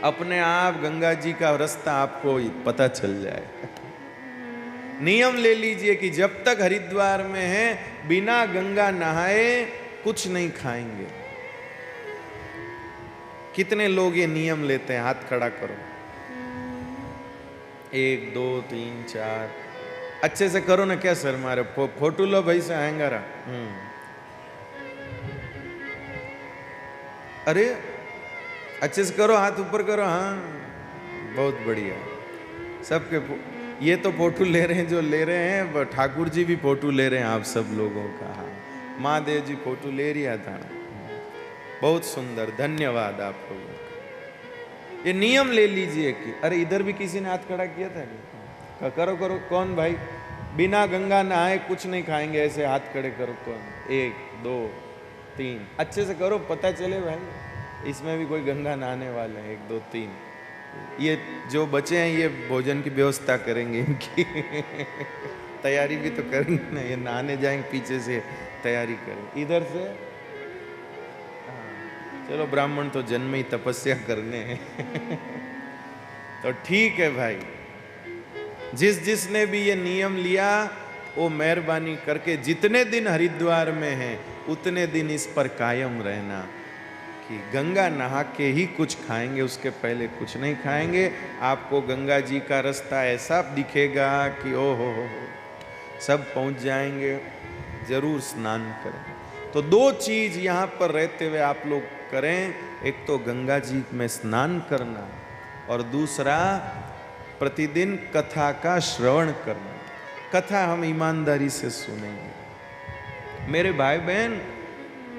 अपने आप गंगा जी का रास्ता आपको पता चल जाए। नियम ले लीजिए कि जब तक हरिद्वार में हैं बिना गंगा नहाए कुछ नहीं खाएंगे। कितने लोग ये नियम लेते हैं? हाथ खड़ा करो। 1 2 3 4। अच्छे से करो ना, क्या सर मारे? फोटो लो भाई से आएंगा रहा। अरे अच्छे से करो, हाथ ऊपर करो। हाँ बहुत बढ़िया। सबके ये तो फोटो ले रहे हैं जो ले रहे हैं, ठाकुर जी भी फोटो ले रहे हैं आप सब लोगों का। महादेव जी फोटो ले रिया था। बहुत सुंदर, धन्यवाद आप लोगों का। ये नियम ले लीजिए कि अरे इधर भी किसी ने हाथ खड़ा किया था। करो करो। कौन भाई? बिना गंगा नहाए कुछ नहीं खाएंगे, ऐसे हाथ खड़े करो। कौन? 1 2 3। अच्छे से करो, पता चले भाई इसमें भी कोई गंगा नहाने वाले हैं। 1 2 3। ये जो बचे हैं ये भोजन की व्यवस्था करेंगे इनकी। तैयारी भी तो करेंगे ना, ये नहाने जाएंगे पीछे से तैयारी करें। इधर से चलो, ब्राह्मण तो जन्म ही तपस्या करने हैं। तो ठीक है भाई, जिसने भी ये नियम लिया वो मेहरबानी करके जितने दिन हरिद्वार में हैं उतने दिन इस पर कायम रहना कि गंगा नहा के ही कुछ खाएंगे, उसके पहले कुछ नहीं खाएंगे। आपको गंगा जी का रास्ता ऐसा दिखेगा कि ओ हो सब पहुंच जाएंगे। जरूर स्नान करें। तो 2 चीज यहाँ पर रहते हुए आप लोग करें, एक तो गंगा जी में स्नान करना और दूसरा प्रतिदिन कथा का श्रवण करना। कथा हम ईमानदारी से सुनेंगे। मेरे भाई बहन,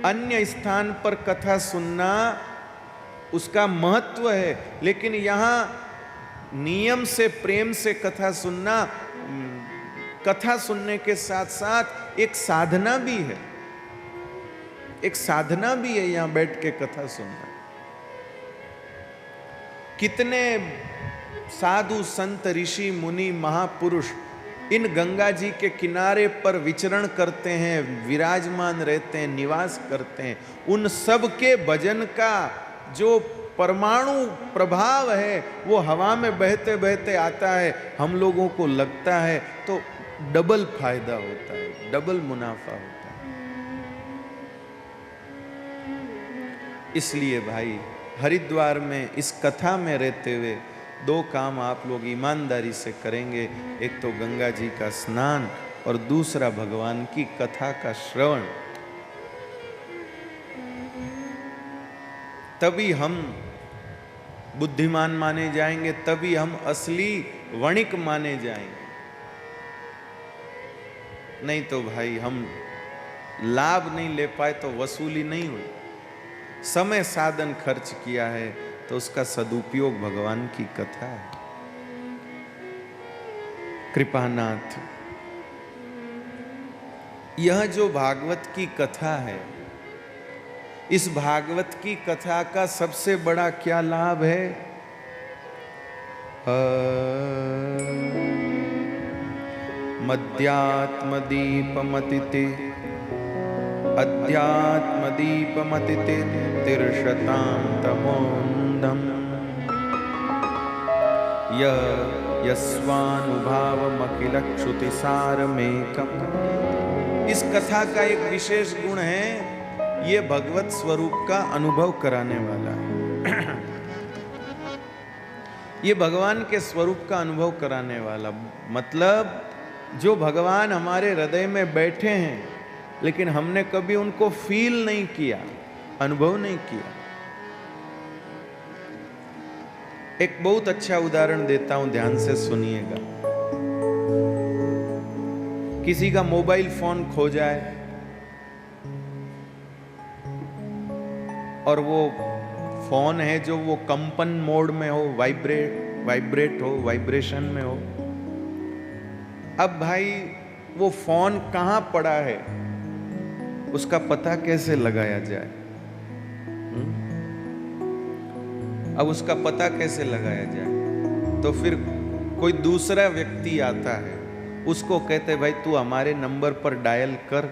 अन्य स्थान पर कथा सुनना उसका महत्व है, लेकिन यहाँ नियम से प्रेम से कथा सुनना, कथा सुनने के साथ साथ एक साधना भी है। एक साधना भी है यहाँ बैठ के कथा सुनना। कितने साधु संत ऋषि मुनि महापुरुष इन गंगा जी के किनारे पर विचरण करते हैं, विराजमान रहते हैं, निवास करते हैं। उन सब के भजन का जो परमाणु प्रभाव है वो हवा में बहते बहते आता है, हम लोगों को लगता है, तो डबल फायदा होता है, डबल मुनाफा होता है। इसलिए भाई हरिद्वार में इस कथा में रहते हुए 2 काम आप लोग ईमानदारी से करेंगे। एक तो गंगा जी का स्नान और दूसरा भगवान की कथा का श्रवण। तभी हम बुद्धिमान माने जाएंगे, तभी हम असली वणिक माने जाएंगे। नहीं तो भाई हम लाभ नहीं ले पाए तो वसूली नहीं हुई। समय साधन खर्च किया है तो उसका सदुपयोग भगवान की कथा है। कृपानाथ, यह जो भागवत की कथा है, इस भागवत की कथा का सबसे बड़ा क्या लाभ है? मध्यात्मदीपमतिते अध्यात्मदीपमतिते तिर्षतां तमोन्दम् यस्वानुभावमखिलक्षुतिसारमेकम्। इस कथा का एक विशेष गुण है, ये भगवत स्वरूप का अनुभव कराने वाला है। ये भगवान के स्वरूप का अनुभव कराने वाला, मतलब जो भगवान हमारे हृदय में बैठे हैं लेकिन हमने कभी उनको फील नहीं किया, अनुभव नहीं किया। एक बहुत अच्छा उदाहरण देता हूं, ध्यान से सुनिएगा। किसी का मोबाइल फोन खो जाए और वो फोन है जो वो कंपन मोड में हो, वाइब्रेट हो, वाइब्रेशन में हो। अब भाई वो फोन कहां पड़ा है उसका पता कैसे लगाया जाए? अब उसका पता कैसे लगाया जाए? तो फिर कोई दूसरा व्यक्ति आता है, उसको कहते भाई तू हमारे नंबर पर डायल कर,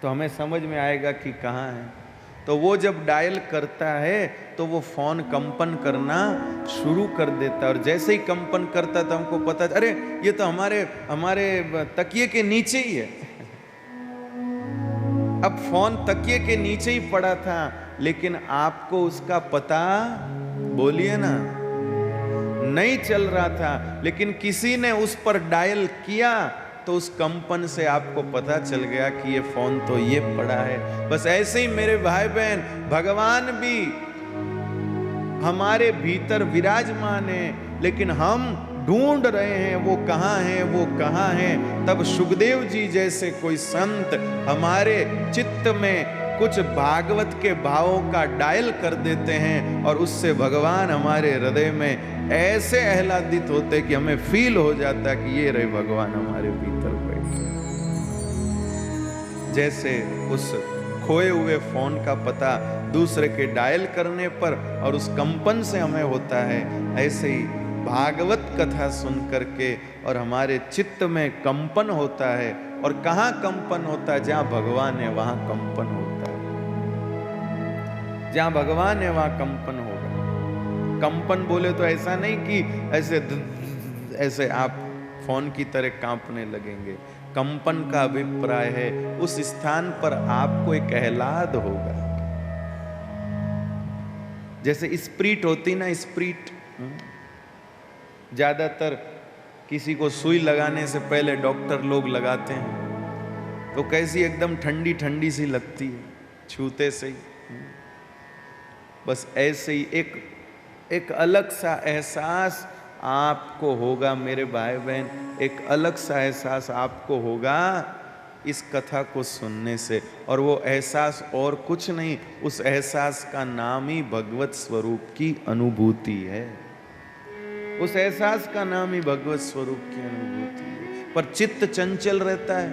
तो हमें समझ में आएगा कि कहाँ है। तो वो जब डायल करता है तो वो फोन कंपन करना शुरू कर देता है, और जैसे ही कंपन करता तो हमको पता, अरे ये तो हमारे तकिए के नीचे ही है। अब फोन तकिए के नीचे ही पड़ा था, लेकिन आपको उसका पता, बोलिए ना, नहीं चल रहा था, लेकिन किसी ने उस पर डायल किया तो उस कंपन से आपको पता चल गया कि ये फोन तो ये पड़ा है। बस ऐसे ही मेरे भाई बहन, भगवान भी हमारे भीतर विराजमान है, लेकिन हम ढूंढ रहे हैं वो कहाँ है, वो कहाँ है। तब सुखदेव जी जैसे कोई संत हमारे चित्त में कुछ भागवत के भावों का डायल कर देते हैं, और उससे भगवान हमारे हृदय में ऐसे आह्लादित होते कि हमें फील हो जाता है कि ये रहे भगवान हमारे भीतर बैठे। जैसे उस खोए हुए फोन का पता दूसरे के डायल करने पर और उस कंपन से हमें होता है, ऐसे ही भागवत कथा सुन करके और हमारे चित्त में कंपन होता है। और कहाँ कंपन होता है? जहाँ भगवान है वहां कंपन होता है। जहाँ भगवान है वहां कंपन होगा। कंपन बोले तो ऐसा नहीं कि ऐसे आप फोन की तरह कांपने लगेंगे। कंपन का अभिप्राय है उस स्थान पर आपको एक आह्लाद होगा। जैसे स्प्रीट होती ना, स्प्रीट ज्यादातर किसी को सुई लगाने से पहले डॉक्टर लोग लगाते हैं, तो कैसी एकदम ठंडी ठंडी सी लगती है छूते से ही। बस ऐसे ही एक अलग सा एहसास आपको होगा मेरे भाई बहन, एक अलग सा एहसास आपको होगा इस कथा को सुनने से। और वो एहसास और कुछ नहीं, उस एहसास का नाम ही भगवत स्वरूप की अनुभूति है। उस एहसास का नाम ही भगवत स्वरूप की अनुभूति है। पर चित्त चंचल रहता है,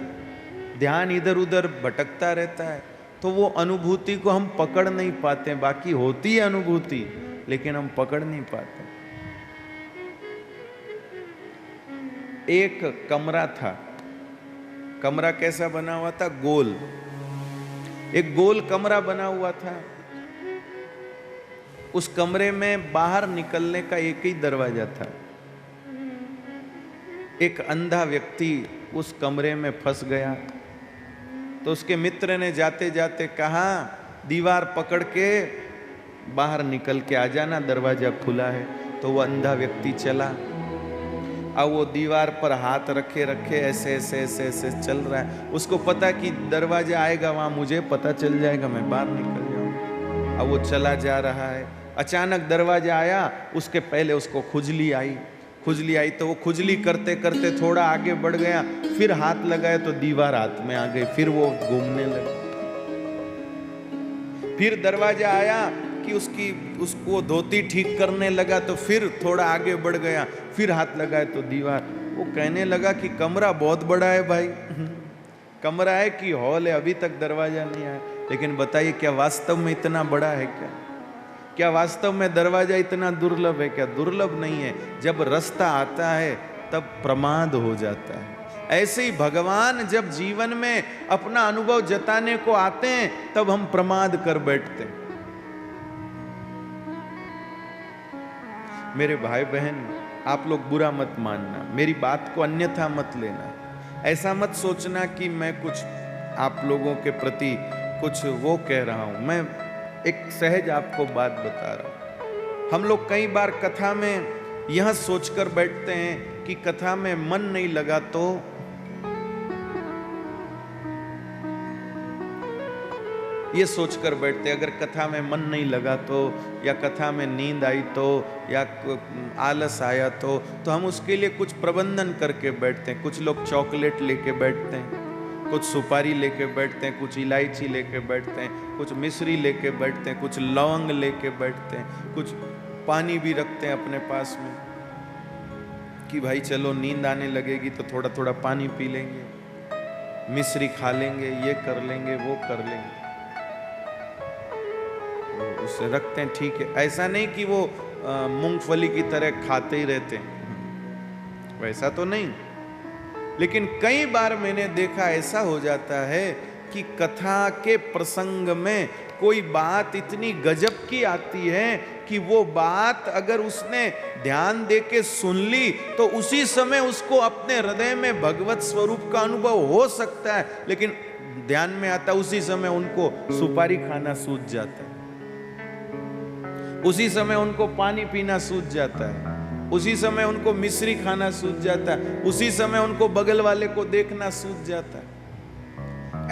ध्यान इधर उधर भटकता रहता है, तो वो अनुभूति को हम पकड़ नहीं पाते। बाकी होती है अनुभूति, लेकिन हम पकड़ नहीं पाते। एक कमरा था, कमरा कैसा बना हुआ था? गोल, एक गोल कमरा बना हुआ था। उस कमरे में बाहर निकलने का एक ही दरवाजा था। एक अंधा व्यक्ति उस कमरे में फंस गया, तो उसके मित्र ने जाते जाते कहा, दीवार पकड़ के बाहर निकल के आ जाना, दरवाजा खुला है। तो वो अंधा व्यक्ति चला। अब वो दीवार पर हाथ रखे रखे ऐसे ऐसे ऐसे ऐसे चल रहा है। उसको पता कि दरवाजा आएगा वहां मुझे पता चल जाएगा, मैं बाहर निकल जाऊंगा। अब वो चला जा रहा है, अचानक दरवाजा आया, उसके पहले उसको खुजली आई। खुजली आई तो वो खुजली करते करते थोड़ा आगे बढ़ गया, फिर हाथ लगाया तो दीवार हाथ में आ गई, फिर वो घूमने लगा। फिर दरवाजा आया कि उसको धोती ठीक करने लगा, तो फिर थोड़ा आगे बढ़ गया, फिर हाथ लगाए तो दीवार। वो कहने लगा कि कमरा बहुत बड़ा है भाई, कमरा है कि हॉल है, अभी तक दरवाजा नहीं आया। लेकिन बताइए, क्या वास्तव में इतना बड़ा है? क्या वास्तव में दरवाजा इतना दुर्लभ है? क्या दुर्लभ नहीं है। जब रास्ता आता है तब प्रमाद हो जाता है। ऐसे ही भगवान जब जीवन में अपना अनुभव जताने को आते हैं, तब हम प्रमाद कर बैठते हैं। मेरे भाई बहन, आप लोग बुरा मत मानना, मेरी बात को अन्यथा मत लेना। ऐसा मत सोचना कि मैं कुछ आप लोगों के प्रति कुछ वो कह रहा हूं। मैं एक सहज आपको बात बता रहा हूं। हम लोग कई बार कथा में यह सोचकर बैठते हैं कि कथा में मन नहीं लगा तो ये सोचकर बैठते, अगर कथा में मन नहीं लगा तो, या कथा में नींद आई तो, या आलस आया तो हम उसके लिए कुछ प्रबंधन करके बैठते हैं। कुछ लोग चॉकलेट लेके बैठते हैं, कुछ सुपारी लेके बैठते हैं, कुछ इलायची लेके बैठते हैं, कुछ मिश्री लेके बैठते हैं, कुछ लौंग लेके बैठते हैं, कुछ पानी भी रखते हैं अपने पास में कि भाई चलो नींद आने लगेगी तो थोड़ा थोड़ा पानी पी लेंगे, मिश्री खा लेंगे, ये कर लेंगे, वो कर लेंगे, उसे रखते हैं। ठीक है, ऐसा नहीं कि वो मूंगफली की तरह खाते ही रहते हैं, वैसा तो नहीं। लेकिन कई बार मैंने देखा ऐसा हो जाता है कि कथा के प्रसंग में कोई बात इतनी गजब की आती है कि वो बात अगर उसने ध्यान दे के सुन ली तो उसी समय उसको अपने हृदय में भगवत स्वरूप का अनुभव हो सकता है, लेकिन ध्यान में आता उसी समय उनको सुपारी खाना सूझ जाता है, उसी समय उनको पानी पीना सूझ जाता है, उसी समय उनको मिश्री खाना सूझ जाता है, उसी समय उनको बगल वाले को देखना सूझ जाता है।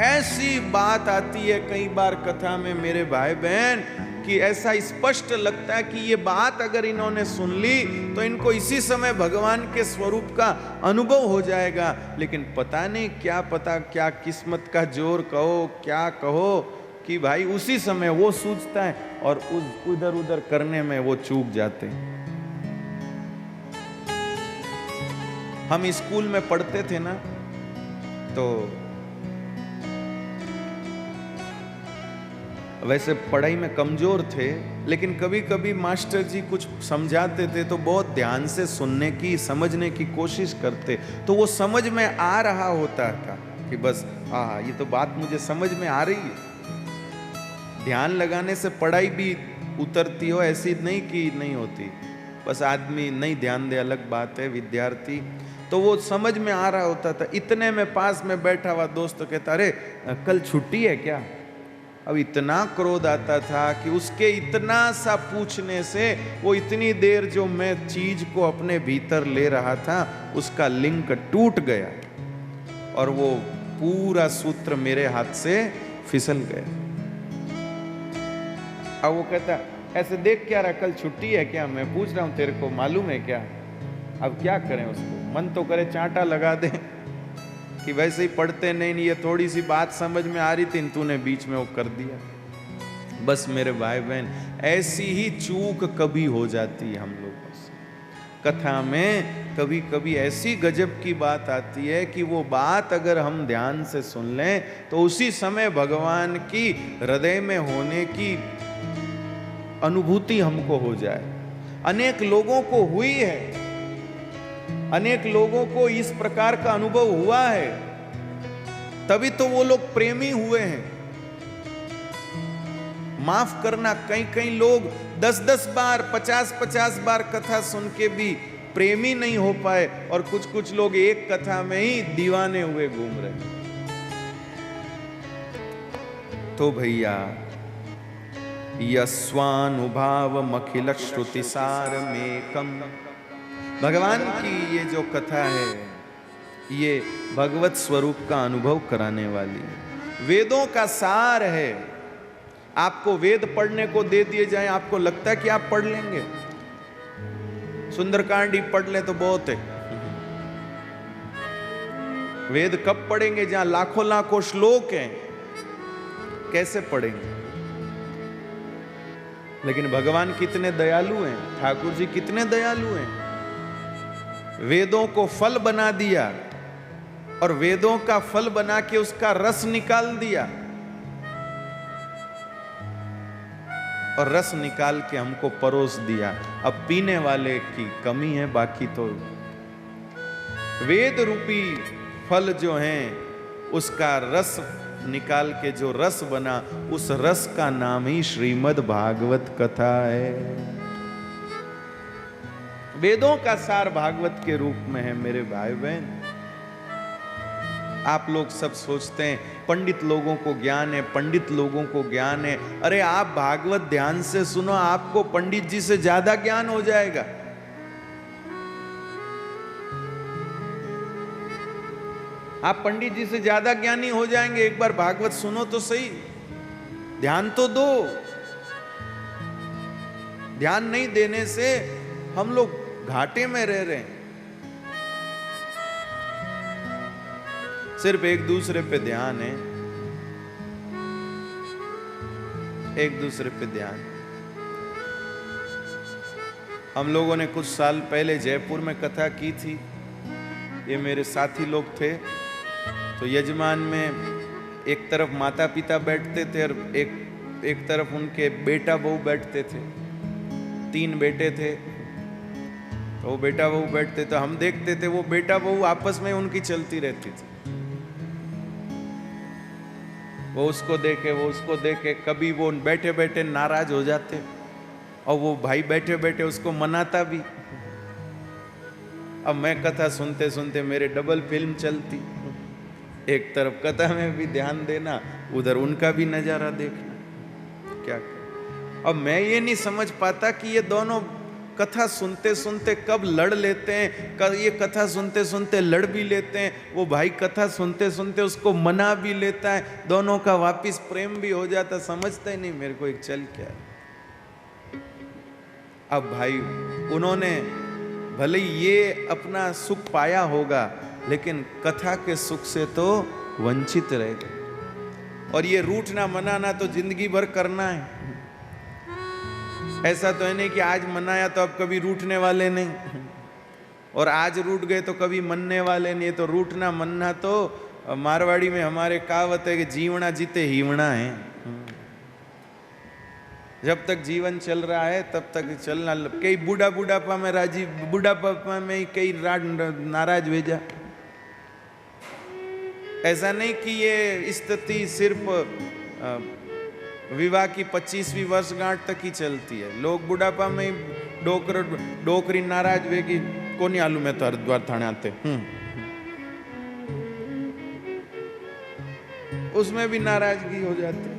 ऐसी बात आती है कई बार कथा में मेरे भाई बहन कि ऐसा स्पष्ट लगता है कि ये बात अगर इन्होंने सुन ली तो इनको इसी समय भगवान के स्वरूप का अनुभव हो जाएगा, लेकिन पता नहीं क्या पता क्या किस्मत का जोर कहो क्या कहो कि भाई उसी समय वो सूझता है और उधर उधर करने में वो चूक जाते हैं। हम स्कूल में पढ़ते थे ना, तो वैसे पढ़ाई में कमजोर थे, लेकिन कभी कभी मास्टर जी कुछ समझाते थे तो बहुत ध्यान से सुनने की समझने की कोशिश करते, तो वो समझ में आ रहा होता था कि बस हाँ ये तो बात मुझे समझ में आ रही है। ध्यान लगाने से पढ़ाई भी उतरती हो ऐसी नहीं कि नहीं होती, बस आदमी नहीं ध्यान दे अलग बात है, विद्यार्थी। तो वो समझ में आ रहा होता था। इतने में पास में बैठा हुआ दोस्त कहता अरे कल छुट्टी है क्या। अब इतना क्रोध आता था कि उसके इतना सा पूछने से वो इतनी देर जो मैं चीज को अपने भीतर ले रहा था उसका लिंक टूट गया और वो पूरा सूत्र मेरे हाथ से फिसल गया। अब वो कहता ऐसे देख क्या रहा, कल छुट्टी है क्या, मैं पूछ रहा हूं तेरे को मालूम है क्या। अब क्या करें उसको, मन तो करे चांटा लगा दे कि वैसे ही पढ़ते नहीं, ये थोड़ी सी बात समझ में आ रही थी तूने बीच में वो कर दिया। बस मेरे भाई बहन ऐसी ही चूक कभी हो जाती है हम लोगों से। कथा में कभी कभी ऐसी गजब की बात आती है कि वो बात अगर हम ध्यान से सुन लें तो उसी समय भगवान की हृदय में होने की अनुभूति हमको हो जाए। अनेक लोगों को हुई है, अनेक लोगों को इस प्रकार का अनुभव हुआ है, तभी तो वो लोग प्रेमी हुए हैं। माफ करना, कई कई लोग 10-10 बार 50-50 बार कथा सुन के भी प्रेमी नहीं हो पाए और कुछ कुछ लोग एक कथा में ही दीवाने हुए घूम रहे। तो भैया यस्वानुभावमखिल श्रुति सारमेकम, भगवान की ये जो कथा है ये भगवत स्वरूप का अनुभव कराने वाली है, वेदों का सार है। आपको वेद पढ़ने को दे दिए जाए, आपको लगता है कि आप पढ़ लेंगे? सुंदरकांड ही पढ़ ले तो बहुत है। वेद कब पढ़ेंगे जहां लाखों लाखों श्लोक हैं, कैसे पढ़ेंगे? लेकिन भगवान कितने दयालु हैं, ठाकुर जी कितने दयालु हैं। वेदों को फल बना दिया और वेदों का फल बना के उसका रस निकाल दिया और रस निकाल के हमको परोस दिया। अब पीने वाले की कमी है, बाकी तो वेद रूपी फल जो हैं उसका रस निकाल के जो रस बना, उस रस का नाम ही श्रीमद् भागवत कथा है। वेदों का सार भागवत के रूप में है मेरे भाई बहन। आप लोग सब सोचते हैं पंडित लोगों को ज्ञान है, पंडित लोगों को ज्ञान है। अरे आप भागवत ध्यान से सुनो, आपको पंडित जी से ज्यादा ज्ञान हो जाएगा। आप पंडित जी से ज्यादा ज्ञानी हो जाएंगे। एक बार भागवत सुनो तो सही, ध्यान तो दो। ध्यान नहीं देने से हम लोग घाटे में रह रहे हैं। सिर्फ एक दूसरे पे ध्यान है, एक दूसरे पे ध्यान। हम लोगों ने कुछ साल पहले जयपुर में कथा की थी। ये मेरे साथी लोग थे, तो यजमान में एक तरफ माता पिता बैठते थे और एक तरफ उनके बेटा बहू बैठते थे। 3 बेटे थे, तो वो बेटा बहू बैठते, तो हम देखते थे वो बेटा बहू आपस में उनकी चलती रहती थी। वो उसको देखे, वो उसको देखे, कभी वो बैठे बैठे नाराज हो जाते और वो भाई बैठे बैठे उसको मनाता भी। अब मैं कथा सुनते सुनते मेरे डबल फिल्म चलती, एक तरफ कथा में भी ध्यान देना, उधर उनका भी नजारा देखना, क्या कर। अब मैं ये नहीं समझ पाता कि ये दोनों कथा सुनते सुनते कब लड़ लेते हैं, कब ये कथा सुनते सुनते लड़ भी लेते हैं, वो भाई कथा सुनते सुनते उसको मना भी लेता है, दोनों का वापिस प्रेम भी हो जाता, समझता ही नहीं मेरे को एक चल क्या। अब भाई उन्होंने भले ये अपना सुख पाया होगा, लेकिन कथा के सुख से तो वंचित रह गए। और ये रूठना मनाना तो जिंदगी भर करना है, ऐसा तो है नहीं कि आज मनाया तो अब कभी रूठने वाले नहीं, और आज रूठ गए तो कभी मनने वाले नहीं। तो रूठना मनना तो मारवाड़ी में हमारे कहावत है कि जीवना जीते हीवना है। जब तक जीवन चल रहा है तब तक चलना। कई बुढ़ापा में राजी, बुढ़ापा में ही कई नाराज भेजा। ऐसा नहीं कि ये स्थिति सिर्फ विवाह की 25वीं वर्षगांठ तक ही चलती है। लोग बुढ़ापा में ही डोकरी नाराज हुए कि कोनी आलू में तो हरिद्वार थाने आते, उसमें भी नाराजगी हो जाती है।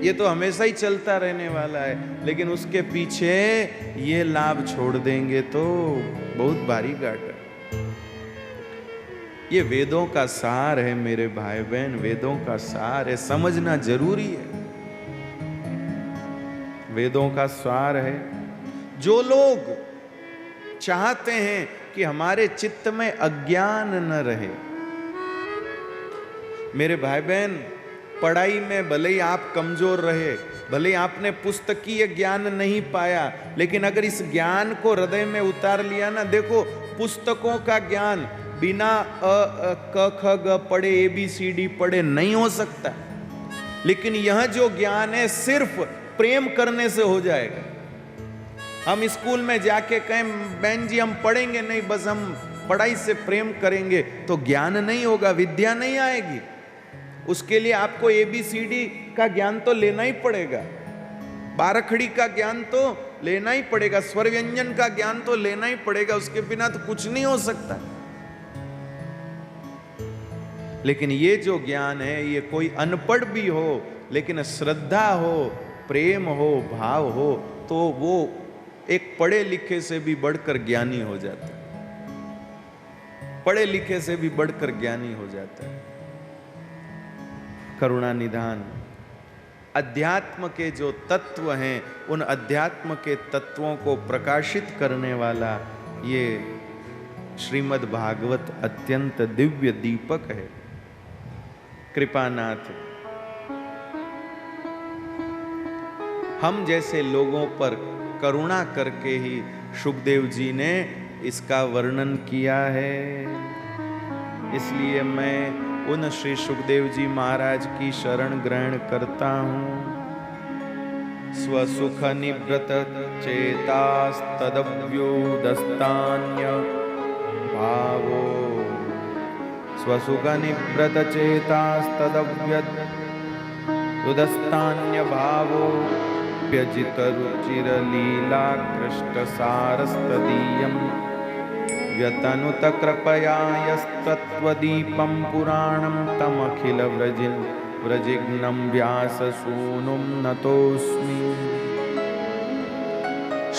ये तो हमेशा ही चलता रहने वाला है, लेकिन उसके पीछे ये लाभ छोड़ देंगे तो बहुत भारी घाटा। ये वेदों का सार है मेरे भाई बहन, वेदों का सार है, समझना जरूरी है। वेदों का सार है। जो लोग चाहते हैं कि हमारे चित्त में अज्ञान न रहे, मेरे भाई बहन, पढ़ाई में भले ही आप कमजोर रहे, भले ही आपने पुस्तकीय ज्ञान नहीं पाया, लेकिन अगर इस ज्ञान को हृदय में उतार लिया ना, देखो पुस्तकों का ज्ञान बिना क ख ग पढ़े, ABCD पढ़े नहीं हो सकता। लेकिन यह जो ज्ञान है सिर्फ प्रेम करने से हो जाएगा। हम स्कूल में जाके कहें बहन जी हम पढ़ेंगे नहीं, बस हम पढ़ाई से प्रेम करेंगे, तो ज्ञान नहीं होगा, विद्या नहीं आएगी। उसके लिए आपको ABCD का ज्ञान तो लेना ही पड़ेगा, बारखड़ी का ज्ञान तो लेना ही पड़ेगा, स्वर व्यंजन का ज्ञान तो लेना ही पड़ेगा, उसके बिना तो कुछ नहीं हो सकता। लेकिन ये जो ज्ञान है, ये कोई अनपढ़ भी हो लेकिन श्रद्धा हो, प्रेम हो, भाव हो, तो वो एक पढ़े लिखे से भी बढ़कर ज्ञानी हो जाता है। पढ़े लिखे से भी बढ़कर ज्ञानी हो जाता है। करुणा निधान, अध्यात्म के जो तत्व हैं, उन अध्यात्म के तत्वों को प्रकाशित करने वाला ये श्रीमद् भागवत अत्यंत दिव्य दीपक है। कृपानाथ, हम जैसे लोगों पर करुणा करके ही शुकदेव जी ने इसका वर्णन किया है। इसलिए मैं उन श्री शुकदेव जी महाराज की शरण ग्रहण करता हूँ। स्वसुख निवृत चेतास्तदव्युदस्तान्य भावो, स्वसुख निवृत चेतास्तदव्युदस्तान्य भावो, व्यजित रुचिर लीला कृष्ट सारस्तदीयम्, व्यतनुत कृपया यस्तत्त्वदीपं पुराणं तमखिल व्रजिघ्नं व्याससूनुं नतोस्मि।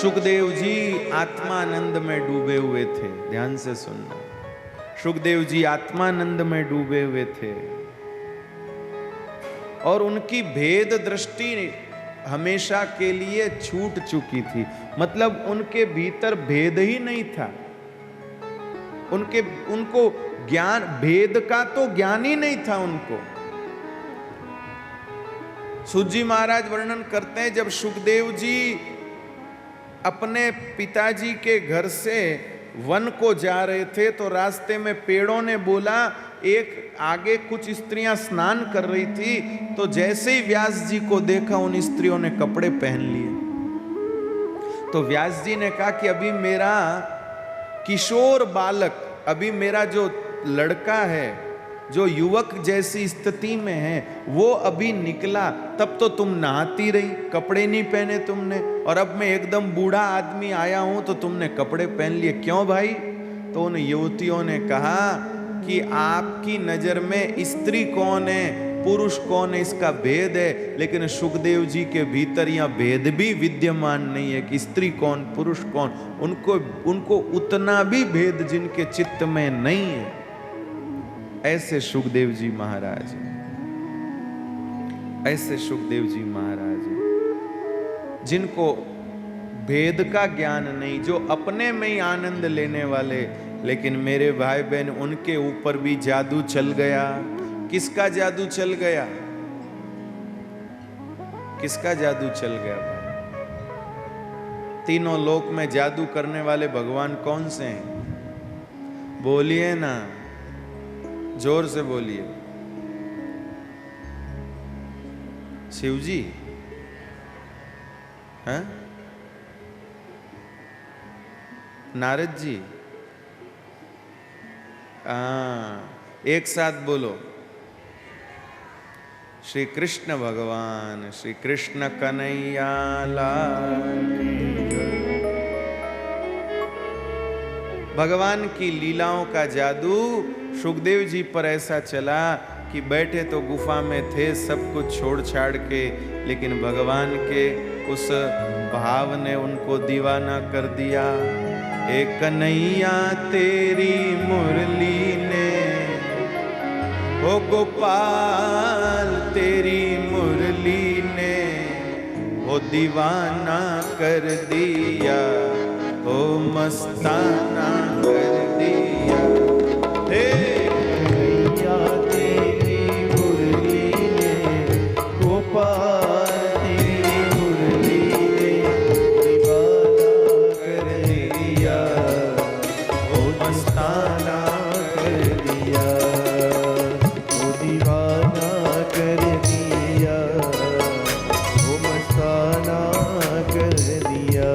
शुकदेव जी आत्मानंद में डूबे हुए थे। ध्यान से सुनना, शुकदेव जी आत्मानंद में डूबे हुए थे और उनकी भेद दृष्टि हमेशा के लिए छूट चुकी थी। मतलब उनके भीतर भेद ही नहीं था। उनको ज्ञान, भेद का तो ज्ञान ही नहीं था उनको। सूत जी महाराज वर्णन करते हैं, जब शुकदेव जी अपने पिताजी के घर से वन को जा रहे थे तो रास्ते में पेड़ों ने बोला, एक आगे कुछ स्त्रियां स्नान कर रही थी, तो जैसे ही व्यास जी को देखा उन स्त्रियों ने कपड़े पहन लिए। तो व्यास जी ने कहा कि अभी मेरा किशोर बालक, अभी मेरा जो लड़का है जो युवक जैसी स्थिति में है वो अभी निकला, तब तो तुम नहाती रही, कपड़े नहीं पहने तुमने, और अब मैं एकदम बूढ़ा आदमी आया हूं तो तुमने कपड़े पहन लिए, क्यों भाई? तो उन युवतियों ने कहा कि आपकी नजर में स्त्री कौन है, पुरुष कौन है, इसका भेद है, लेकिन सुखदेव जी के भीतर यह भेद भी विद्यमान नहीं है कि स्त्री कौन पुरुष कौन। उनको उतना भी भेद जिनके चित्त में नहीं है। ऐसे सुखदेव जी महाराज, ऐसे सुखदेव जी महाराज जिनको भेद का ज्ञान नहीं, जो अपने में ही आनंद लेने वाले। लेकिन मेरे भाई बहन, उनके ऊपर भी जादू चल गया। किसका जादू चल गया? किसका जादू चल गया भाई? तीनों लोक में जादू करने वाले भगवान कौन से हैं? बोलिए ना, जोर से बोलिए। शिव जी हैं? नारद जी? एक साथ बोलो, श्री कृष्ण भगवान, श्री कृष्ण कन्हैया लाल। भगवान की लीलाओं का जादू सुखदेव जी पर ऐसा चला कि बैठे तो गुफा में थे सब कुछ छोड़ छाड़ के, लेकिन भगवान के उस भाव ने उनको दीवाना कर दिया। एक कन्हैया तेरी मुरली ने, ओ गोपाल तेरी मुरली ने, ओ दीवाना कर दिया, ओ मस्ताना कर दिया। हे कन्हैया तेरी मुरली ने, गोपाल तेरी मुरली ने, दीवाना कर दिया, ओ मस्ताना कर दिया, ओ दीवाना कर दिया, ओ मस्ताना कर दिया।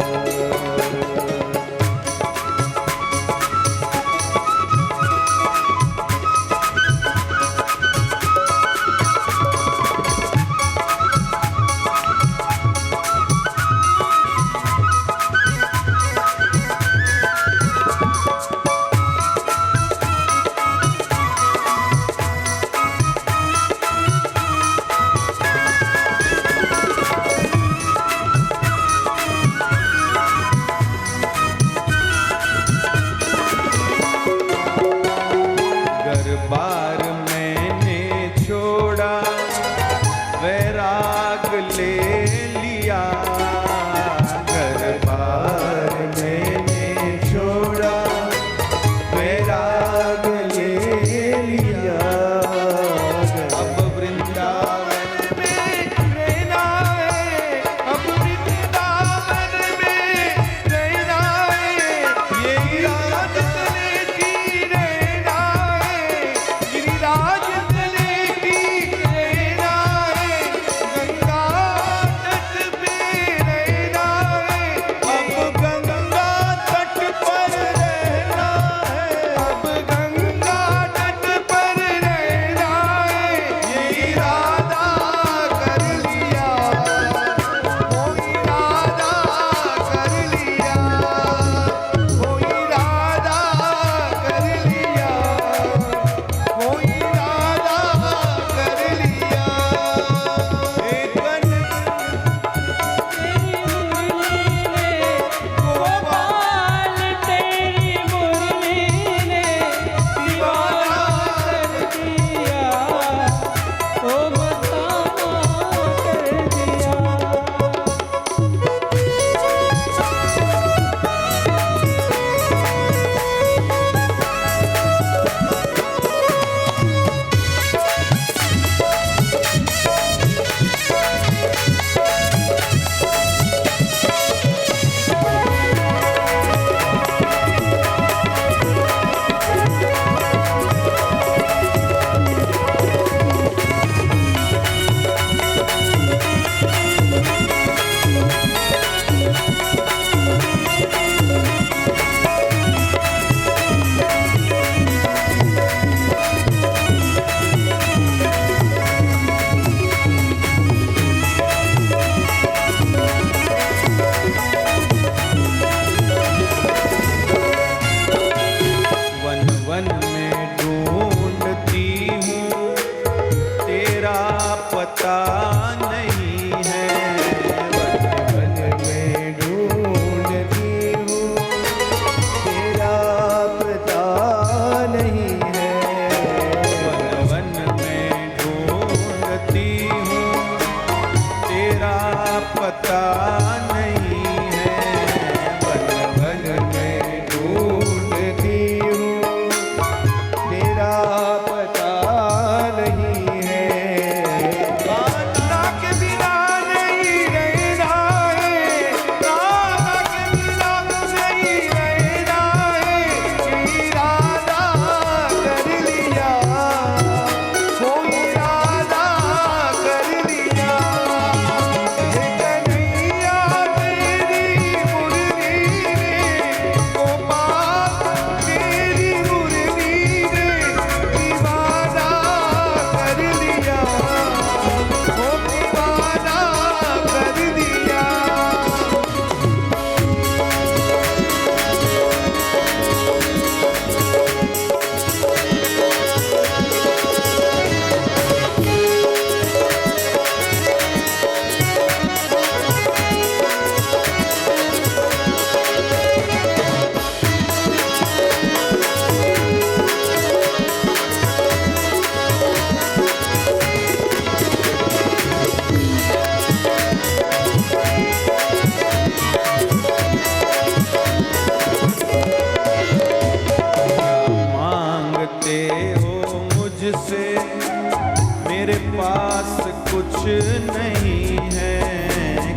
नहीं है,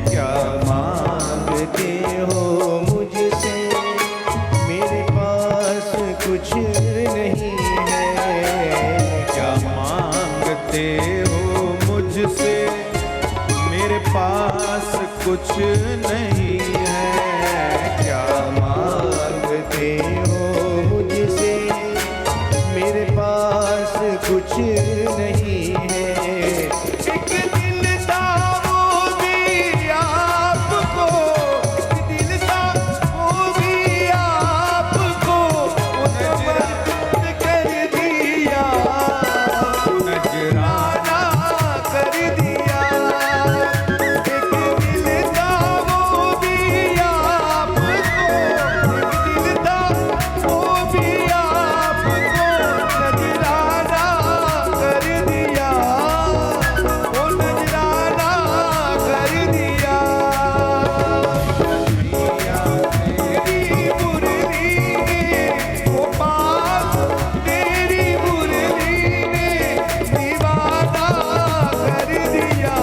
क्या मांगते हो मुझसे, मेरे पास कुछ नहीं है। क्या मांगते हो मुझसे, मेरे पास कुछ नहीं है। क्या मांगते हो मुझसे, मेरे पास कुछ नहीं है। एक दिल था वो भी आपको, दिल था वो भी आपको, नजराना कर दिया, नजराना कर दिया। एक दिल था वो भी आपको, एक दिल था वो भी आपको, नजराना कर दिया, वो नजराना कर दिया। तेरी मुरली ने वो पास, तेरी मुरली ने दीवाना कर दिया,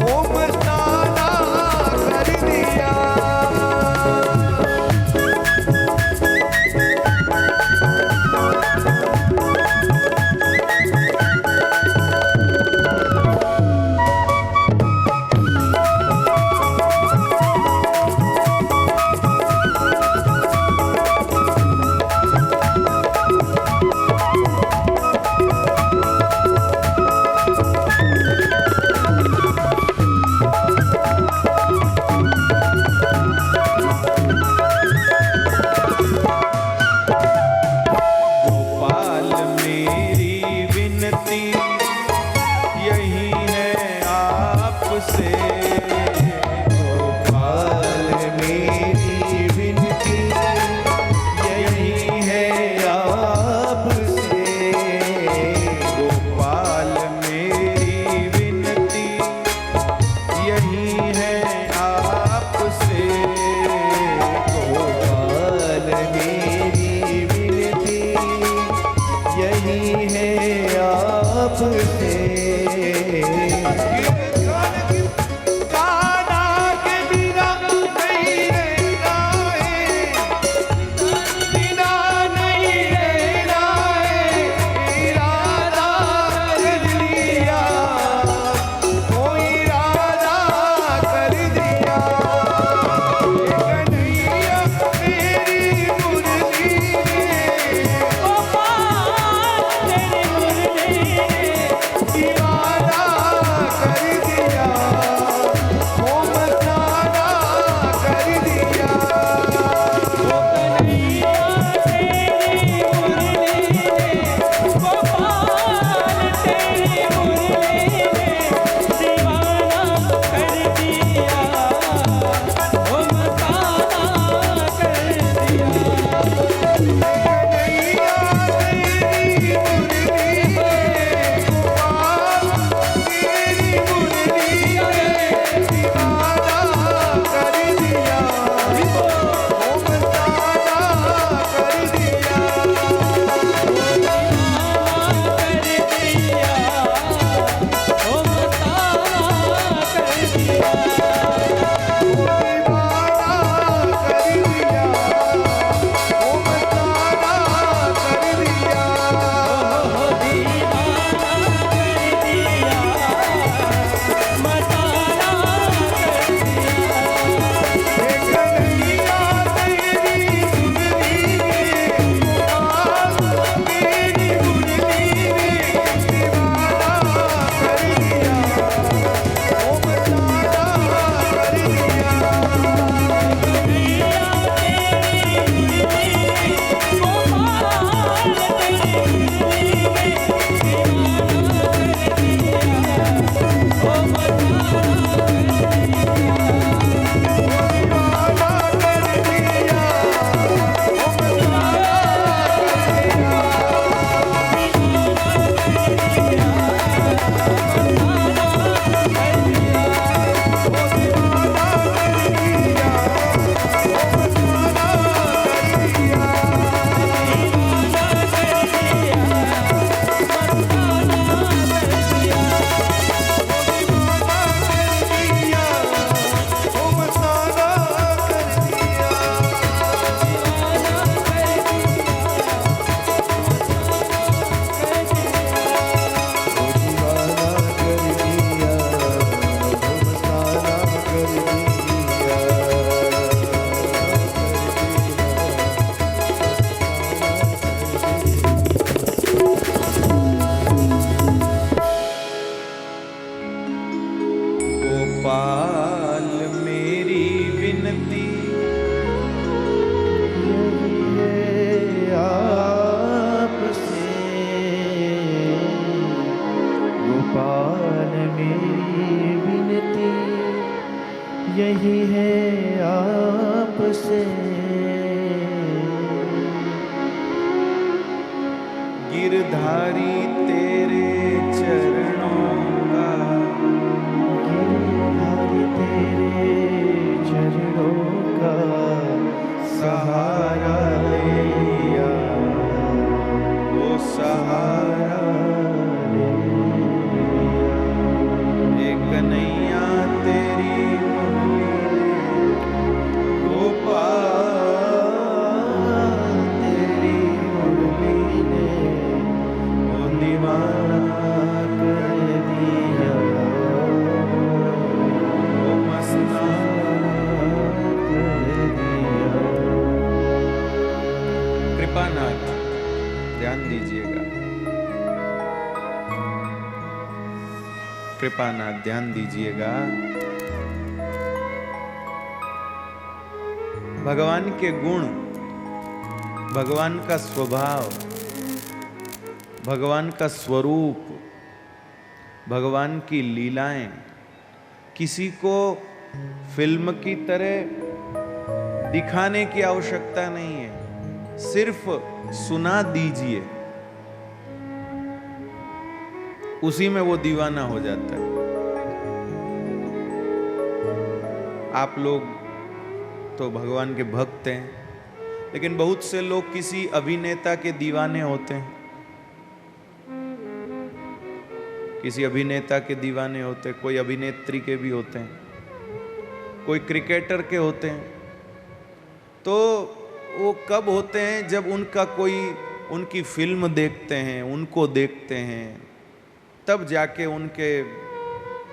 वो मस्ताना कर दिया। गोपाल मेरी विनती यही है आपसे, गोपाल मेरी विनती यही है आपसे। गोपाल मेरी विनती यही है आपसे। गोपाल मेरी विनती यही है आपसे। गाना के बिना नहीं रहना है, बिना नहीं रहना है, इरादा कर लिया, वो इरादा कर दिया। कन्हैया मेरी मुरली ने, गोपाल तेरी मुरली ने से। गिरधारी तेरे चरणों का, गिरधारी तेरे चरणों का सहारा ले लिया, वो सहारा ले लिया। एक कन्हैया तेरी मुरली ने, गोपाल तेरी मुरली ने वो दीवाना कर दिया, वो मस्ताना कर दिया। कृपानाथ, ध्यान दीजिएगा। कृपानाथ, ध्यान दीजिएगा। भगवान के गुण, भगवान का स्वभाव, भगवान का स्वरूप, भगवान की लीलाएं किसी को फिल्म की तरह दिखाने की आवश्यकता नहीं है, सिर्फ सुना दीजिए, उसी में वो दीवाना हो जाता है। आप लोग तो भगवान के भक्त हैं, लेकिन बहुत से लोग किसी अभिनेता के दीवाने होते हैं, किसी अभिनेता के दीवाने होते हैं, कोई अभिनेत्री के भी होते हैं, कोई क्रिकेटर के होते हैं। तो वो कब होते हैं? जब उनकी फिल्म देखते हैं, उनको देखते हैं, तब जाके उनके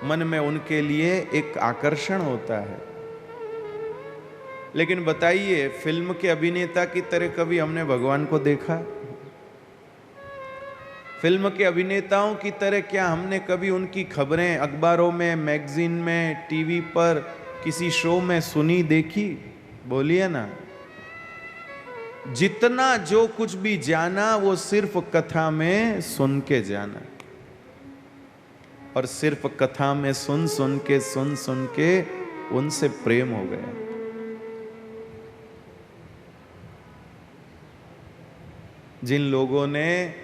मन में उनके लिए एक आकर्षण होता है। लेकिन बताइए, फिल्म के अभिनेता की तरह कभी हमने भगवान को देखा? फिल्म के अभिनेताओं की तरह क्या हमने कभी उनकी खबरें अखबारों में, मैगजीन में, टीवी पर, किसी शो में सुनी, देखी? बोलिए ना। जितना जो कुछ भी जाना वो सिर्फ कथा में सुन के जाना, और सिर्फ कथा में सुन सुन के उनसे प्रेम हो गया। जिन लोगों ने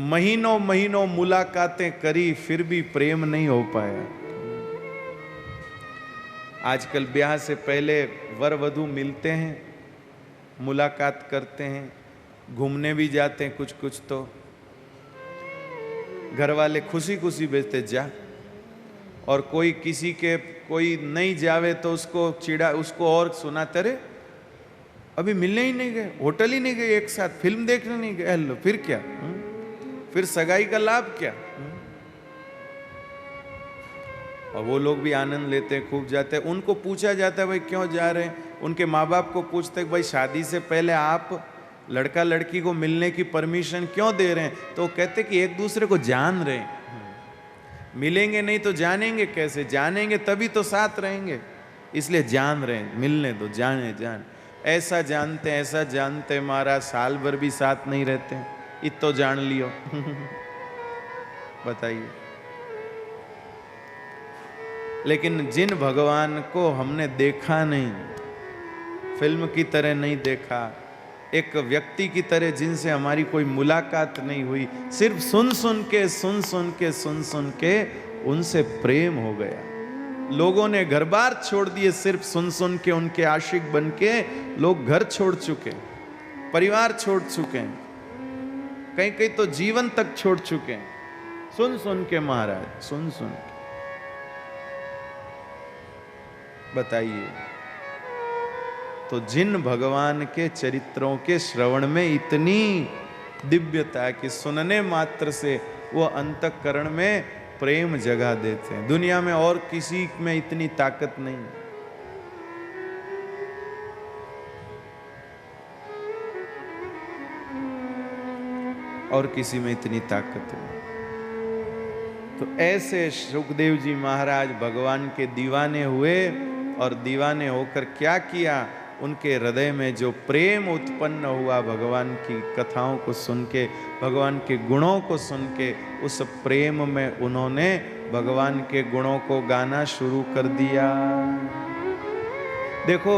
महीनों महीनों मुलाकातें करी फिर भी प्रेम नहीं हो पाया। आजकल ब्याह से पहले वर वधू मिलते हैं, मुलाकात करते हैं, घूमने भी जाते हैं, कुछ कुछ तो घर वाले खुशी खुशी भेजते जा, और कोई नहीं जावे तो उसको और सुनाते रहे, अभी मिलने ही नहीं गए, होटल ही नहीं गए, एक साथ फिल्म देखने नहीं गए। लो फिर क्या? फिर सगाई का लाभ क्या? और वो लोग भी आनंद लेते हैं, खूब जाते हैं। उनको पूछा जाता है भाई क्यों जा रहे हैं, उनके माँ बाप को पूछते हैं भाई शादी से पहले आप लड़का लड़की को मिलने की परमिशन क्यों दे रहे हैं? तो वो कहते कि एक दूसरे को जान रहे हैं, मिलेंगे नहीं तो जानेंगे कैसे? जानेंगे तभी तो साथ रहेंगे, इसलिए जान रहे हैं, मिलने दो, जान ऐसा जानते महाराज साल भर भी साथ नहीं रहते हैं, इतो जान लियो। बताइए। लेकिन जिन भगवान को हमने देखा नहीं, फिल्म की तरह नहीं देखा, एक व्यक्ति की तरह जिनसे हमारी कोई मुलाकात नहीं हुई, सिर्फ सुन सुन के उनसे प्रेम हो गया। लोगों ने घर बार छोड़ दिए, सिर्फ सुन सुन के उनके आशिक बन के लोग घर छोड़ चुके, परिवार छोड़ चुके हैं, कहीं कहीं तो जीवन तक छोड़ चुके हैं, सुन के महाराज, सुन के। बताइए, तो जिन भगवान के चरित्रों के श्रवण में इतनी दिव्यता है कि सुनने मात्र से वो अंतःकरण में प्रेम जगा देते हैं, दुनिया में और किसी में इतनी ताकत नहीं। और किसी में इतनी ताकत है। तो ऐसे सुखदेव जी महाराज भगवान के दीवाने हुए, और दीवाने होकर क्या किया? उनके हृदय में जो प्रेम उत्पन्न हुआ भगवान की कथाओं को सुन के, भगवान के गुणों को सुन के, उस प्रेम में उन्होंने भगवान के गुणों को गाना शुरू कर दिया। देखो,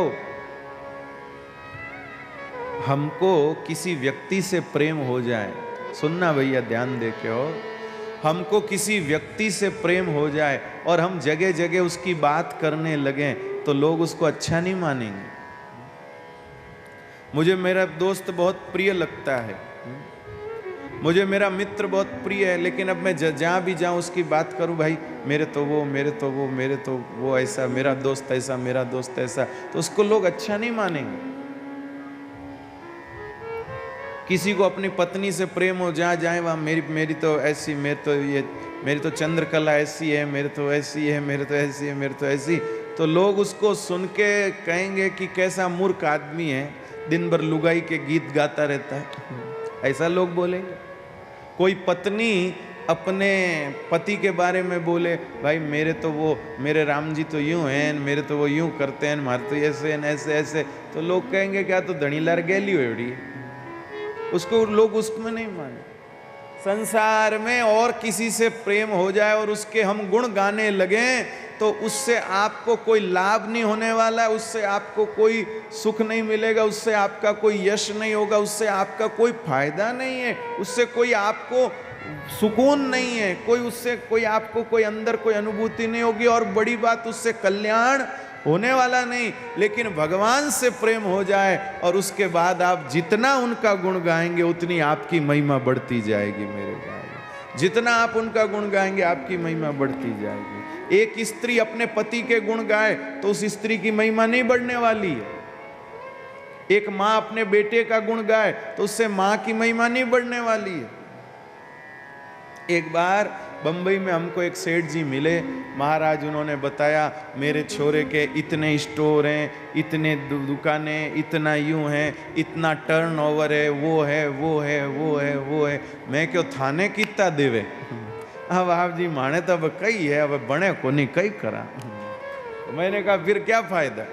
हमको किसी व्यक्ति से प्रेम हो जाए, सुनना भैया ध्यान दे के हो, हमको किसी व्यक्ति से प्रेम हो जाए और हम जगह जगह उसकी बात करने लगें तो लोग उसको अच्छा नहीं मानेंगे। मुझे मेरा दोस्त बहुत प्रिय लगता है, मुझे मेरा मित्र बहुत प्रिय है, लेकिन अब मैं जहाँ भी जाऊँ उसकी बात करूँ, भाई मेरे तो वो ऐसा, मेरा दोस्त ऐसा, मेरा दोस्त ऐसा, तो उसको लोग अच्छा नहीं मानेंगे। किसी को अपनी पत्नी से प्रेम हो, जहाँ जाए वहाँ मेरी तो ऐसी, मेरी तो चंद्रकला ऐसी है, मेरे तो ऐसी है, मेरे तो ऐसी है, मेरे तो ऐसी, तो लोग उसको सुन के कहेंगे कि कैसा मूर्ख आदमी है, दिन भर लुगाई के गीत गाता रहता है, ऐसा लोग बोलेंगे। कोई पत्नी अपने पति के बारे में बोले, भाई मेरे राम जी तो यूं हैं, मेरे तो वो यूं करते हैं, मारे तो ऐसे हैं, ऐसे ऐसे, तो लोग कहेंगे क्या तो धनीलार गैली हुई, उसको लोग उसमें नहीं माने। संसार में और किसी से प्रेम हो जाए और उसके हम गुण गाने लगें तो उससे आपको कोई लाभ नहीं होने वाला है, उससे आपको कोई सुख नहीं मिलेगा, उससे आपका कोई यश नहीं होगा, उससे आपका कोई फायदा नहीं है, उससे कोई आपको सुकून नहीं है, कोई आपको कोई अंदर कोई अनुभूति नहीं होगी, और बड़ी बात उससे कल्याण होने वाला नहीं। लेकिन भगवान से प्रेम हो जाए और उसके बाद आप जितना उनका गुण गाएंगे उतनी आपकी महिमा बढ़ती जाएगी मेरे भाई। जितना आप उनका गुण गाएंगे आपकी महिमा बढ़ती जाएगी। एक स्त्री अपने पति के गुण गाए तो उस स्त्री की महिमा नहीं बढ़ने वाली है। एक माँ अपने बेटे का गुण गाए तो उससे माँ की महिमा नहीं बढ़ने वाली है। एक बार बंबई में हमको एक सेठ जी मिले, महाराज उन्होंने बताया मेरे छोरे के इतने स्टोर हैं, इतने दुकानें, इतना यूं है, इतना टर्नओवर है, वो है वो है वो है वो है। मैं क्यों थाने कितना देवे, अब आप जी माने तो अब कई है, अब बने को नहीं कई करा। मैंने कहा फिर क्या फायदा,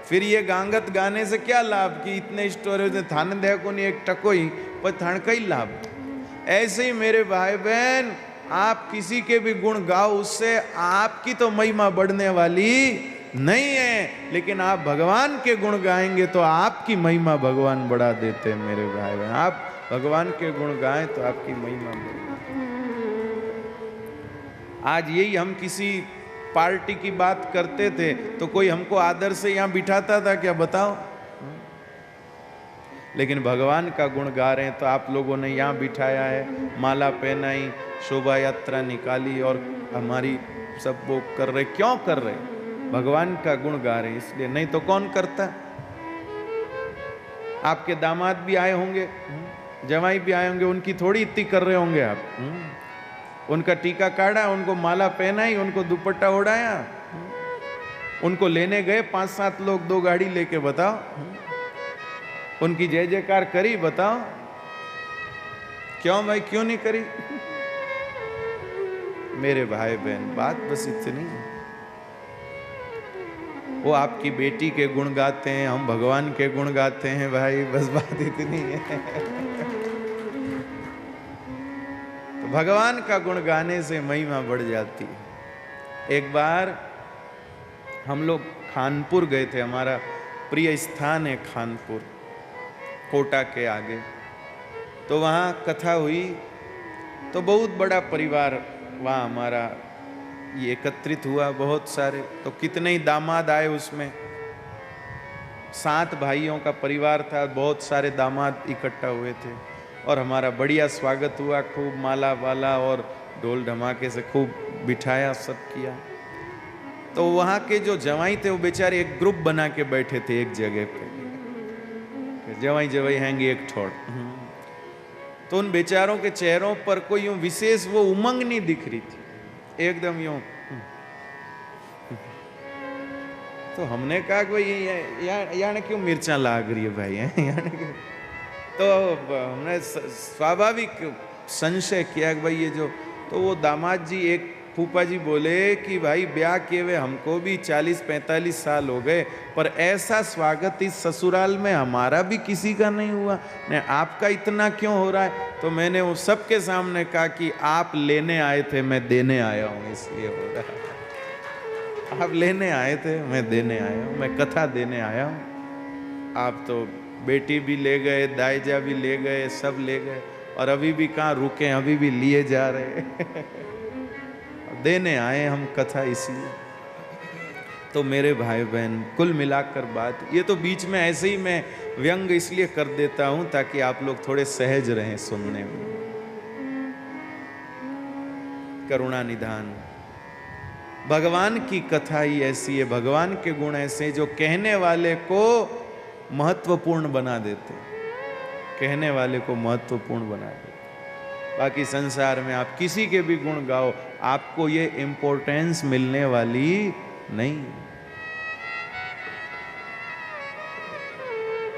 फिर ये गांगत गाने से क्या लाभ कि इतने स्टोर है, थाने दे को नहीं एक टको ही, पर थाने कई लाभ। ऐसे ही मेरे भाई बहन, आप किसी के भी गुण गाओ उससे आपकी तो महिमा बढ़ने वाली नहीं है, लेकिन आप भगवान के गुण गाएंगे तो आपकी महिमा भगवान बढ़ा देते हैं मेरे भाई बहन। आप भगवान के गुण गाएं तो आपकी महिमा बढ़े। आज यही हम किसी पार्टी की बात करते थे तो कोई हमको आदर से यहाँ बिठाता था क्या, बताओ? लेकिन भगवान का गुण गा रहे हैं तो आप लोगों ने यहाँ बिठाया है, माला पहनाई, शोभा यात्रा निकाली और हमारी सब वो कर रहे। क्यों कर रहे? भगवान का गुण गा रहे हैं इसलिए, नहीं तो कौन करता? आपके दामाद भी आए होंगे, जवाई भी आए होंगे, उनकी थोड़ी इतनी कर रहे होंगे आप। उनका टीका काढ़ा, उनको माला पहनाई, उनको दुपट्टा ओढ़ाया, उनको लेने गए 5-7 लोग 2 गाड़ी लेके, बताओ उनकी जय जयकार करी? बताओ क्यों भाई, क्यों नहीं करी? मेरे भाई बहन बात बस इतनी, वो आपकी बेटी के गुण गाते हैं, हम भगवान के गुण गाते हैं भाई, बस बात इतनी है। तो भगवान का गुण गाने से महिमा बढ़ जाती है। एक बार हम लोग खानपुर गए थे, हमारा प्रिय स्थान है खानपुर, कोटा के आगे। तो वहाँ कथा हुई तो बहुत बड़ा परिवार वहाँ हमारा ये एकत्रित हुआ, बहुत सारे, तो कितने ही दामाद आए उसमें। 7 भाइयों का परिवार था, बहुत सारे दामाद इकट्ठा हुए थे और हमारा बढ़िया स्वागत हुआ, खूब माला वाला और ढोल धमाके से खूब बिठाया, सब किया। तो वहाँ के जो जवाई थे वो बेचारे एक ग्रुप बना के बैठे थे एक जगह पे, जवाई जवाई हैंगे एक ठोड़। तो उन बेचारों के चेहरों पर कोई यूं विशेष वो उमंग नहीं दिख रही थी, एकदम यूं। तो हमने कहा कि भाई यहाँ क्यों मिर्चा लाग रही है भाई, है? तो हमने स्वाभाविक संशय किया कि भाई ये जो, तो वो दामाद जी, एक फूफा जी बोले कि भाई ब्याह किए हुए हमको भी 40-45 साल हो गए, पर ऐसा स्वागत इस ससुराल में हमारा भी किसी का नहीं हुआ, ने आपका इतना क्यों हो रहा है? तो मैंने वो सबके सामने कहा कि आप लेने आए थे, मैं देने आया हूँ, इसलिए हो रहा है। आप लेने आए थे, मैं देने आया हूँ, मैं कथा देने आया हूँ। आप तो बेटी भी ले गए, दाईजा भी ले गए, सब ले गए, और अभी भी कहाँ रुके, अभी भी लिए जा रहे। देने आए हम कथा इसलिए। तो मेरे भाई बहन, कुल मिलाकर बात ये तो बीच में ऐसे ही मैं व्यंग इसलिए कर देता हूं ताकि आप लोग थोड़े सहज रहें सुनने में। करुणा निधान, भगवान की कथा ही ऐसी है, भगवान के गुण ऐसे जो कहने वाले को महत्वपूर्ण बना देते, कहने वाले को महत्वपूर्ण बना देते। बाकी संसार में आप किसी के भी गुण गाओ, आपको ये इंपॉर्टेंस मिलने वाली नहीं।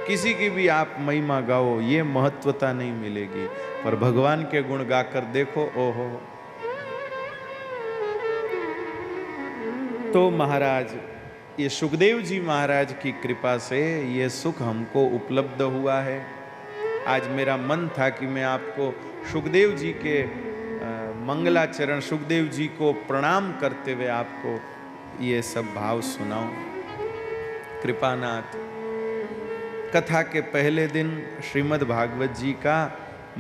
किसी की भी आप महिमा गाओ, ये महत्वता नहीं मिलेगी। पर भगवान के गुण गाकर देखो, ओहो। तो महाराज, ये सुखदेव जी महाराज की कृपा से ये सुख हमको उपलब्ध हुआ है। आज मेरा मन था कि मैं आपको सुखदेव जी के मंगलाचरण, सुखदेव जी को प्रणाम करते हुए आपको ये सब भाव सुनाऊं। कृपानाथ, कथा के पहले दिन श्रीमद् भागवत जी का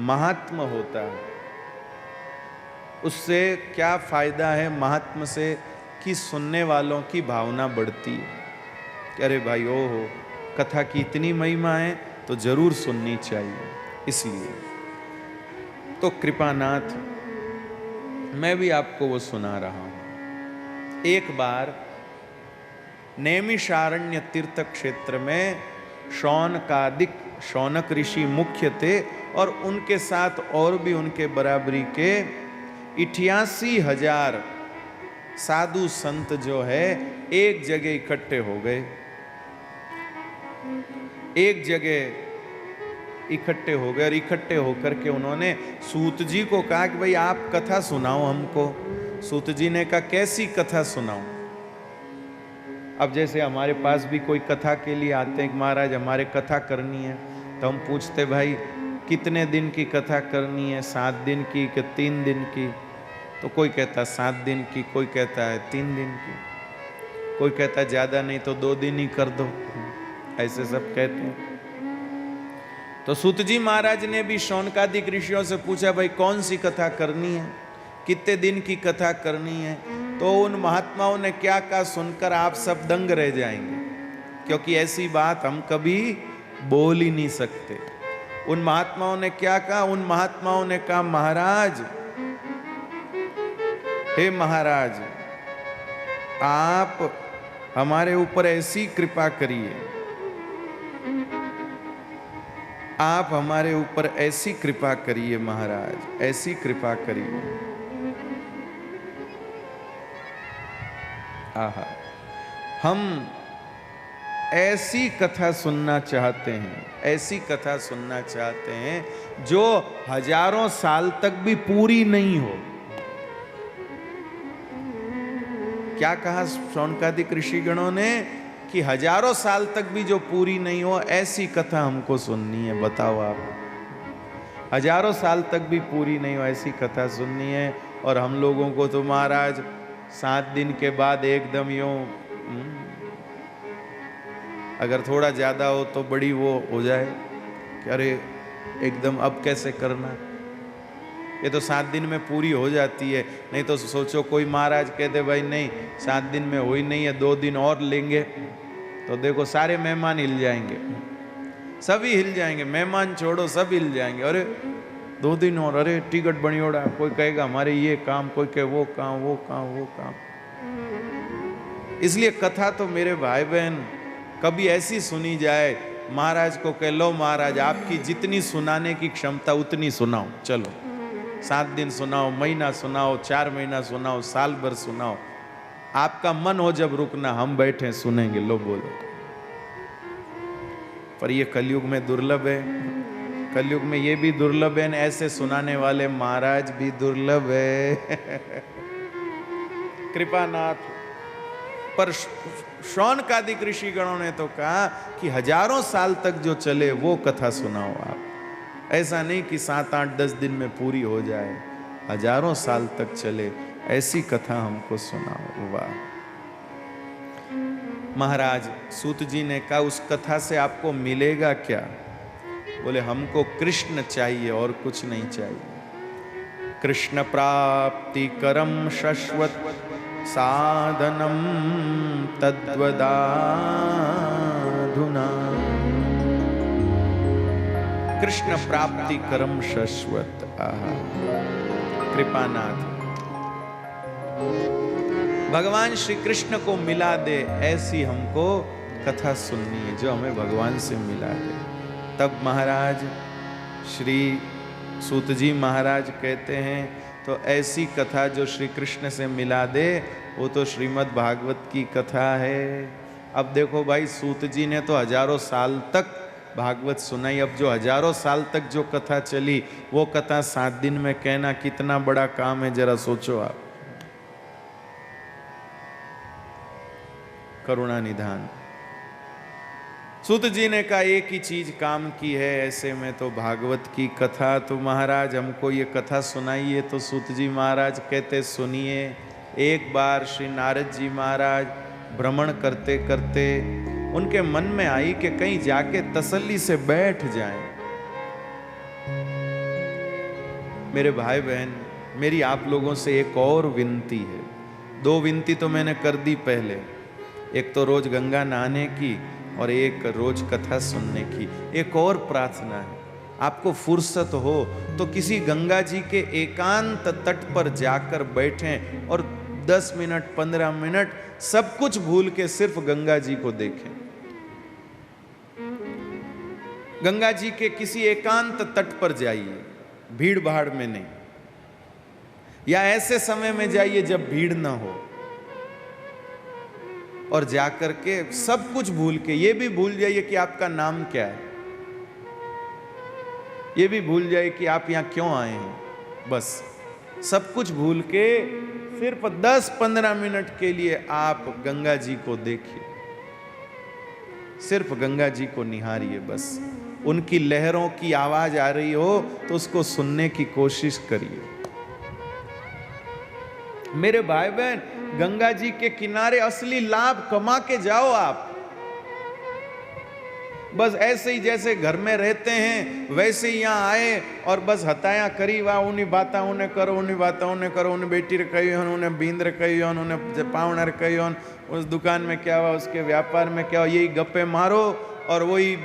महात्म होता है। उससे क्या फायदा है महात्म से? कि सुनने वालों की भावना बढ़ती है कि अरे भाई, ओ हो, कथा की इतनी महिमा है तो जरूर सुननी चाहिए। इसलिए तो कृपानाथ, मैं भी आपको वो सुना रहा हूं। एक बार नैमिषारण्य तीर्थ क्षेत्र में शौनक ऋषि मुख्य थे, और उनके साथ और भी उनके बराबरी के 88,000 साधु संत जो है एक जगह इकट्ठे हो गए। एक जगह इकट्ठे हो गए, और इकट्ठे होकर के उन्होंने सूत जी को कहा कि भाई आप कथा सुनाओ हमको। सूत जी ने कहा कैसी कथा सुनाऊं? अब जैसे हमारे पास भी कोई कथा के लिए आते हैं कि महाराज हमारे कथा करनी है, तो हम पूछते भाई कितने दिन की कथा करनी है, 7 दिन की कि 3 दिन की? तो कोई कहता 7 दिन की, कोई कहता है 3 दिन की, कोई कहता है ज़्यादा नहीं तो 2 दिन ही कर दो, ऐसे सब कहते हैं। तो सूत जी महाराज ने भी शौनकादिक ऋषियों से पूछा भाई कौन सी कथा करनी है, कितने दिन की कथा करनी है? तो उन महात्माओं ने क्या कहा सुनकर आप सब दंग रह जाएंगे, क्योंकि ऐसी बात हम कभी बोल ही नहीं सकते। उन महात्माओं ने क्या कहा? उन महात्माओं ने कहा महाराज, हे महाराज, आप हमारे ऊपर ऐसी कृपा करिए, आप हमारे ऊपर ऐसी कृपा करिए महाराज, ऐसी कृपा करिए। आहा, हम ऐसी कथा सुनना चाहते हैं, ऐसी कथा सुनना चाहते हैं जो हजारों साल तक भी पूरी नहीं हो। क्या कहा शौनकादिक ऋषिगणों ने? कि हजारों साल तक भी जो पूरी नहीं हो, ऐसी कथा हमको सुननी है। बताओ आप, हजारों साल तक भी पूरी नहीं हो, ऐसी कथा सुननी है। और हम लोगों को तो महाराज 7 दिन के बाद एकदम यूं, अगर थोड़ा ज्यादा हो तो बड़ी वो हो जाए कि अरे एकदम अब कैसे करना। ये तो 7 दिन में पूरी हो जाती है। नहीं तो सोचो कोई महाराज कहते भाई नहीं 7 दिन में हो ही नहीं है, 2 दिन और लेंगे, तो देखो सारे मेहमान हिल जाएंगे, सभी हिल जाएंगे, मेहमान छोड़ो सब हिल जाएंगे। अरे 2 दिन और, अरे टिकट बनी ओढ़ा, कोई कहेगा हमारे ये काम, कोई कहे वो काम, वो काम, वो काम। इसलिए कथा तो मेरे भाई बहन कभी ऐसी सुनी जाए, महाराज को कह लो महाराज आपकी जितनी सुनाने की क्षमता उतनी सुनाओ, चलो 7 दिन सुनाओ, महीना सुनाओ, 4 महीना सुनाओ, साल भर सुनाओ, आपका मन हो जब रुकना, हम बैठे सुनेंगे, लो बोलो। पर ये कलयुग में दुर्लभ है, कलयुग में ये भी दुर्लभ है, ऐसे सुनाने वाले महाराज भी दुर्लभ है। कृपानाथ। पर शौनकादिक ऋषिगणों ने तो कहा कि हजारों साल तक जो चले वो कथा सुनाओ आप। ऐसा नहीं कि 7, 8, 10 दिन में पूरी हो जाए, हजारों साल तक चले ऐसी कथा हमको सुनाओ। वाह। महाराज सूत जी ने कहा उस कथा से आपको मिलेगा क्या? बोले हमको कृष्ण चाहिए और कुछ नहीं चाहिए। कृष्ण प्राप्ति करम शश्वत साधनम तद्वदाधुना। कृष्ण प्राप्ति करम शश्वत। आहा, कृपानाथ भगवान श्री कृष्ण को मिला दे, ऐसी हमको कथा सुननी है जो हमें भगवान से मिला दे। तब महाराज श्री सूत जी महाराज कहते हैं तो ऐसी कथा जो श्री कृष्ण से मिला दे वो तो श्रीमद् भागवत की कथा है। अब देखो भाई, सूत जी ने तो हजारों साल तक भागवत सुनाई। अब जो हजारों साल तक जो कथा चली वो कथा 7 दिन में कहना कितना बड़ा काम है, जरा सोचो आप। करुणा निधान। सूत जी ने कहा एक ही चीज काम की है, ऐसे में तो भागवत की कथा, तो महाराज हमको ये कथा सुनाइए। तो सूत जी महाराज कहते सुनिए। एक बार श्री नारद जी महाराज भ्रमण करते करते उनके मन में आई कि कहीं जाके तसल्ली से बैठ जाएं। मेरे भाई बहन, मेरी आप लोगों से एक और विनती है। 2 विनती तो मैंने कर दी पहले, एक तो रोज गंगा नहाने की और एक रोज कथा सुनने की। एक और प्रार्थना है, आपको फुर्सत हो तो किसी गंगा जी के एकांत तट पर जाकर बैठें और 10 मिनट 15 मिनट सब कुछ भूल के सिर्फ गंगा जी को देखें। गंगा जी के किसी एकांत तट पर जाइए, भीड़ भाड़ में नहीं, या ऐसे समय में जाइए जब भीड़ ना हो, और जाकर के सब कुछ भूल के, ये भी भूल जाइए कि आपका नाम क्या है, ये भी भूल जाइए कि आप यहां क्यों आए हैं। बस सब कुछ भूल के सिर्फ 10-15 मिनट के लिए आप गंगा जी को देखिए, सिर्फ गंगा जी को निहारिए। बस उनकी लहरों की आवाज आ रही हो तो उसको सुनने की कोशिश करिए। मेरे भाई बहन, गंगा जी के किनारे असली लाभ कमा के जाओ आप। बस ऐसे ही जैसे घर में रहते हैं वैसे ही यहाँ आए और बस हताया करी वाह, उन्हीं बातें उन्हें करो, उन्हीं बातें उन्हें करो, उन्हें बेटी रखी हो, उन्हें बींद रखी हो, उन्हें पावना रखी हो, उस दुकान में क्या हुआ, उसके व्यापार में क्या हुआ, यही गप्पे मारो और वही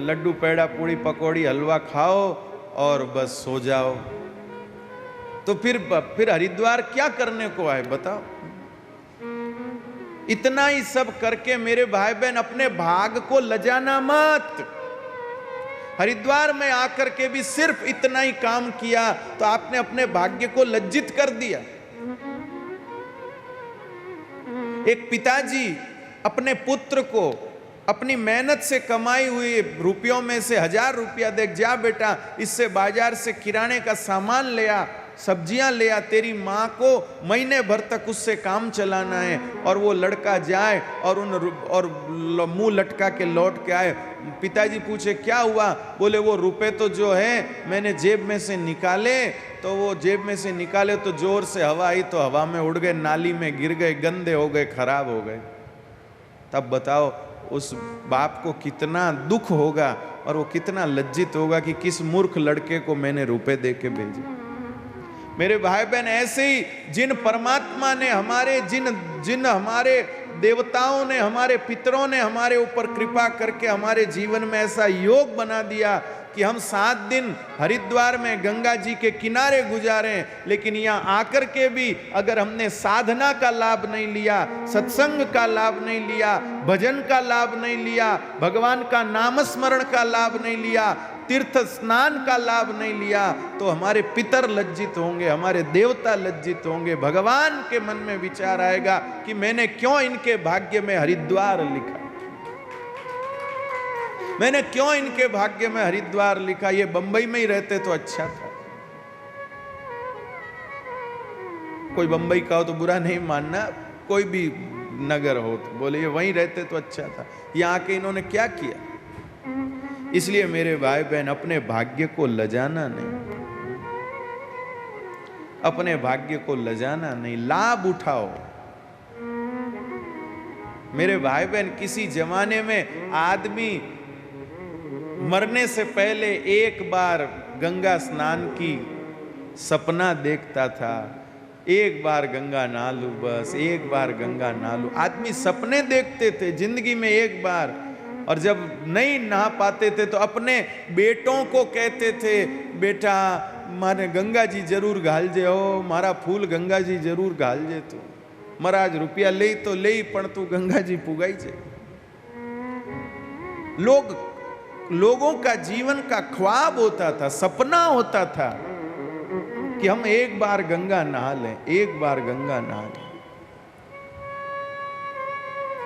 लड्डू पेड़ा पूड़ी पकौड़ी हलवा खाओ और बस सो जाओ। तो फिर हरिद्वार क्या करने को आए बताओ? इतना ही सब करके मेरे भाई बहन अपने भाग को लजाना मत। हरिद्वार में आकर के भी सिर्फ इतना ही काम किया तो आपने अपने भाग्य को लज्जित कर दिया। एक पिताजी अपने पुत्र को अपनी मेहनत से कमाई हुई रुपयों में से 1000 रुपया देख, जा बेटा इससे बाजार से किराने का सामान ले आ, सब्जियां ले आ, तेरी माँ को महीने भर तक उससे काम चलाना है। और वो लड़का जाए और मुंह लटका के लौट के आए। पिताजी पूछे क्या हुआ? बोले वो रुपए तो जो है मैंने जेब में से निकाले, तो वो जेब में से निकाले तो जोर से हवा आई तो हवा में उड़ गए, नाली में गिर गए, गंदे हो गए, खराब हो गए। तब बताओ उस बाप को कितना दुख होगा और वो कितना लज्जित होगा कि किस मूर्ख लड़के को मैंने रुपए दे के भेजे। मेरे भाई बहन, ऐसे ही जिन परमात्मा ने हमारे जिन हमारे देवताओं ने, हमारे पितरों ने हमारे ऊपर कृपा करके हमारे जीवन में ऐसा योग बना दिया कि हम 7 दिन हरिद्वार में गंगा जी के किनारे गुजारे, लेकिन यहाँ आकर के भी अगर हमने साधना का लाभ नहीं लिया, सत्संग का लाभ नहीं लिया, भजन का लाभ नहीं लिया, भगवान का नामस्मरण का लाभ नहीं लिया, तीर्थ स्नान का लाभ नहीं लिया, तो हमारे पितर लज्जित होंगे, हमारे देवता लज्जित होंगे। भगवान के मन में विचार आएगा कि मैंने क्यों इनके भाग्य में हरिद्वार लिखा, मैंने क्यों इनके भाग्य में हरिद्वार लिखा, ये बंबई में ही रहते तो अच्छा था। कोई बंबई का हो तो बुरा नहीं मानना, कोई भी नगर हो तो बोले ये वहीं रहते तो अच्छा था। यहाँ आके इन्होंने क्या किया? इसलिए मेरे भाई बहन, अपने भाग्य को लजाना नहीं, अपने भाग्य को लजाना नहीं, लाभ उठाओ। मेरे भाई बहन, किसी जमाने में आदमी मरने से पहले एक बार गंगा स्नान की सपना देखता था, एक बार गंगा नहा लूं, बस एक बार गंगा नहा लूं। आदमी सपने देखते थे जिंदगी में एक बार, और जब नहीं नहा पाते थे तो अपने बेटों को कहते थे, बेटा मारे गंगा जी जरूर घालजे हो, मारा फूल गंगा जी जरूर घालजे, तू महाराज रुपया ले तो ले, पण तू गंगा जी पुगाई जे। लोगों का जीवन का ख्वाब होता था, सपना होता था कि हम एक बार गंगा नहा लें, एक बार गंगा नहा लें,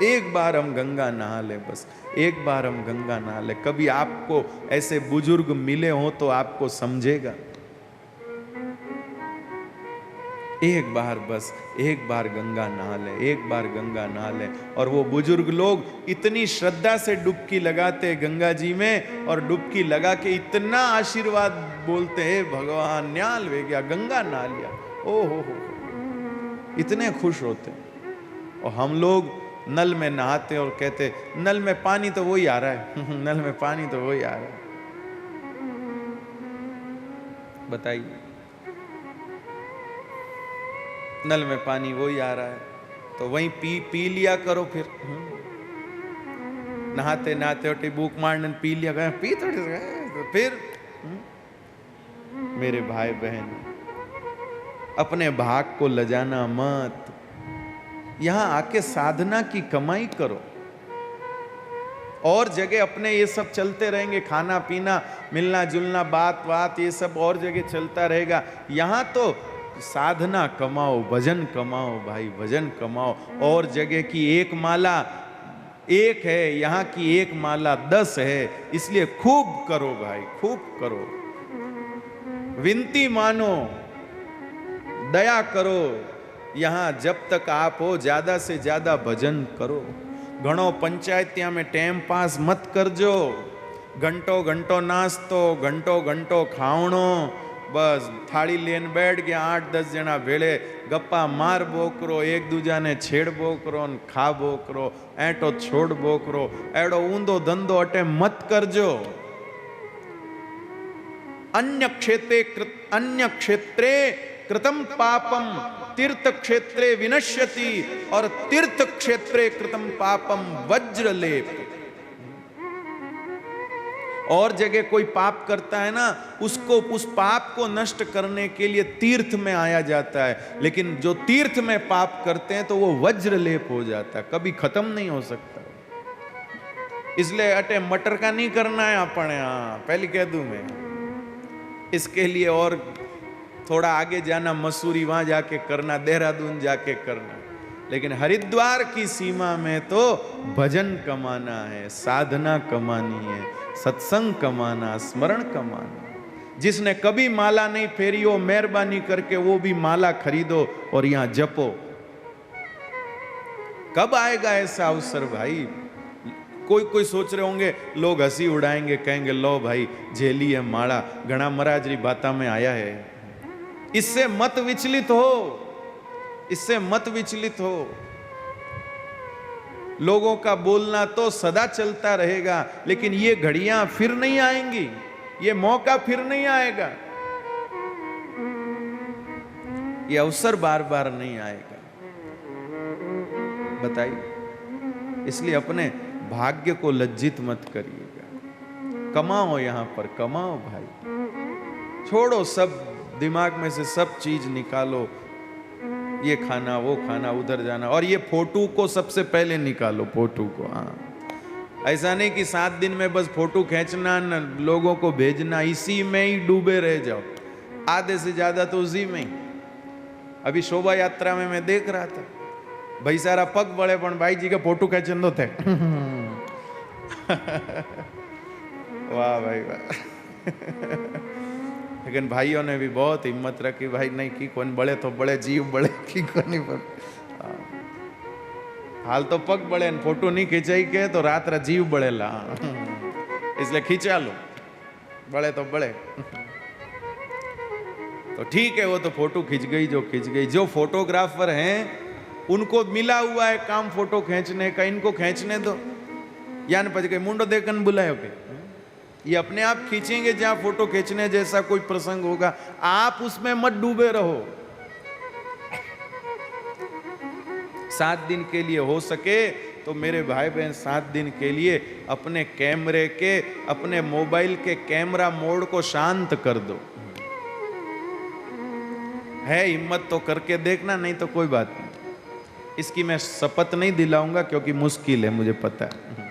एक बार हम गंगा नहा लें, बस एक बार हम गंगा नहा लें। कभी आपको ऐसे बुजुर्ग मिले हो तो आपको समझेगा। एक बार, बस एक बार गंगा नहा ले, एक बार गंगा नहा ले। और वो बुजुर्ग लोग इतनी श्रद्धा से डुबकी लगाते गंगा जी में, और डुबकी लगा के इतना आशीर्वाद बोलते हैं, भगवान न्याल वे गया, गंगा नहा लिया, ओ हो, इतने खुश होते। और हम लोग नल में नहाते और कहते नल में पानी तो वही आ रहा है नल में पानी तो वही आ रहा है। बताइए, नल में पानी वही आ रहा है तो वहीं पी लिया करो फिर। नहाते नहाते और टिबूक मारने पी लिया, गए पी थोड़ी तो फिर। मेरे भाई बहन, अपने भाग को लजाना मत, यहां आके साधना की कमाई करो। और जगह अपने ये सब चलते रहेंगे, खाना पीना मिलना जुलना बात ये सब और जगह चलता रहेगा। यहां तो साधना कमाओ, भजन कमाओ भाई, भजन कमाओ। और जगह की एक माला एक है, यहाँ की एक माला 10 है, इसलिए खूब करो भाई, खूब करो, विनती मानो, दया करो। यहाँ जब तक आप हो ज्यादा से ज्यादा भजन करो। घणो पंचायतिया में टाइम पास मत करजो, घंटो घंटो नास्तो, घंटो घंटो खावणो, बस थाली लेन बैठ गया 8-10 जना भेड़े, गप्पा मार बोकरो, एक दूजा ने छेड़ बोकरो, खा बोकरो, ऐटो छोड़ बोकरो, एड़ो ऊंधो धंधो अटे मत करजो। अन्य क्षेत्रे कृतम पापम तीर्थ क्षेत्रे विनश्यति, और तीर्थ क्षेत्रे कृतम पापम वज्रलेप। और जगह कोई पाप करता है ना, उसको उस पाप को नष्ट करने के लिए तीर्थ में आया जाता है, लेकिन जो तीर्थ में पाप करते हैं तो वो वज्रलेप हो जाता है, कभी खत्म नहीं हो सकता। इसलिए अटे मटर का नहीं करना है अपने, पहले कह दूं मैं। इसके लिए और थोड़ा आगे जाना, मसूरी वहां जाके करना, देहरादून जाके करना, लेकिन हरिद्वार की सीमा में तो भजन कमाना है, साधना कमानी है, सत्संग कमाना, स्मरण कमाना। जिसने कभी माला नहीं फेरी हो, मेहरबानी करके वो भी माला खरीदो और यहां जपो। कब आएगा ऐसा अवसर भाई? कोई सोच रहे होंगे, लोग हंसी उड़ाएंगे, कहेंगे लो भाई झेली है माला, घना महाराजरी बाता में आया है। इससे मत विचलित हो, इससे मत विचलित हो। लोगों का बोलना तो सदा चलता रहेगा, लेकिन ये घड़ियां फिर नहीं आएंगी, ये मौका फिर नहीं आएगा, ये अवसर बार बार नहीं आएगा। बताइए, इसलिए अपने भाग्य को लज्जित मत करिएगा। कमाओ, यहां पर कमाओ भाई, छोड़ो सब दिमाग में से सब चीज निकालो, ये खाना वो खाना, उधर जाना, और ये फोटो को सबसे पहले निकालो, फोटो को। हाँ, ऐसा नहीं कि 7 दिन में बस फोटो खींचना, लोगों को भेजना, इसी में ही डूबे रह जाओ, आधे से ज्यादा तो उसी में ही। अभी शोभा यात्रा में मैं देख रहा था, भाई सारा पग बड़े पण भाई जी के फोटो खेचन दो थे वाह भाई वाह। लेकिन भाइयों ने भी बहुत हिम्मत रखी, भाई नहीं की कौन बड़े तो बड़े, जीव बड़े की कौन पर। हाल तो पग बड़े, फोटो नहीं खिंचाई के तो रात रा जीव बड़े ला, इसलिए खींचा लो, बड़े तो बड़े। तो ठीक है, वो तो फोटो खिंच गई जो खिंच गई। जो फोटोग्राफर हैं उनको मिला हुआ है काम फोटो खींचने का, इनको खींचने दो। यान पच के मुंडो देखन बुलायो के ये अपने आप खींचेंगे जहां फोटो खींचने जैसा कोई प्रसंग होगा, आप उसमें मत डूबे रहो। 7 दिन के लिए हो सके तो मेरे भाई बहन 7 दिन के लिए अपने कैमरे के, अपने मोबाइल के कैमरा मोड को शांत कर दो। है हिम्मत तो करके देखना, नहीं तो कोई बात नहीं। इसकी मैं शपथ नहीं दिलाऊंगा क्योंकि मुश्किल है, मुझे पता है।